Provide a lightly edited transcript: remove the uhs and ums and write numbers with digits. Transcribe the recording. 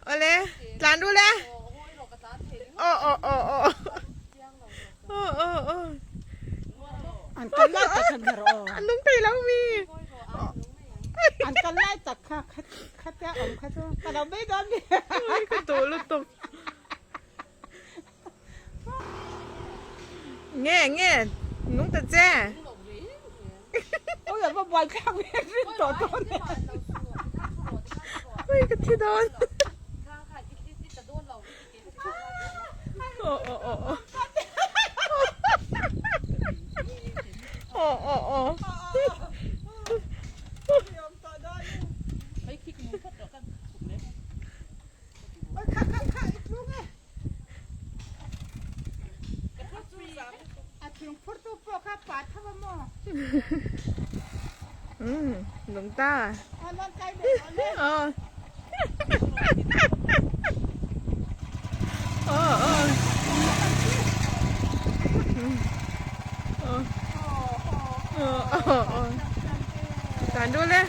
เอาเลยหลานดูเลยโอ้โอ้โอ้โอ้โอ้โอ้โอ้ An kan lai tak khadar o. อันนุ่งตีแล้วมี An kan lai tak khatya om khato. Kana be dam ni. โอ้ยกระตูลูกตกแง่แง่นุ่งตะแจ้ O ya ba boy khang ni to to ni. เฮ้ยกระที่โดนโอ้โอ้โอ้โอ้โอ้โอ้โอ้ Ating porto po ka pat ha mo. หลวงตา Anan kai be ole. อ๋อโอ้โอ้โอ้โอ้โอ้โอ้การดูเลย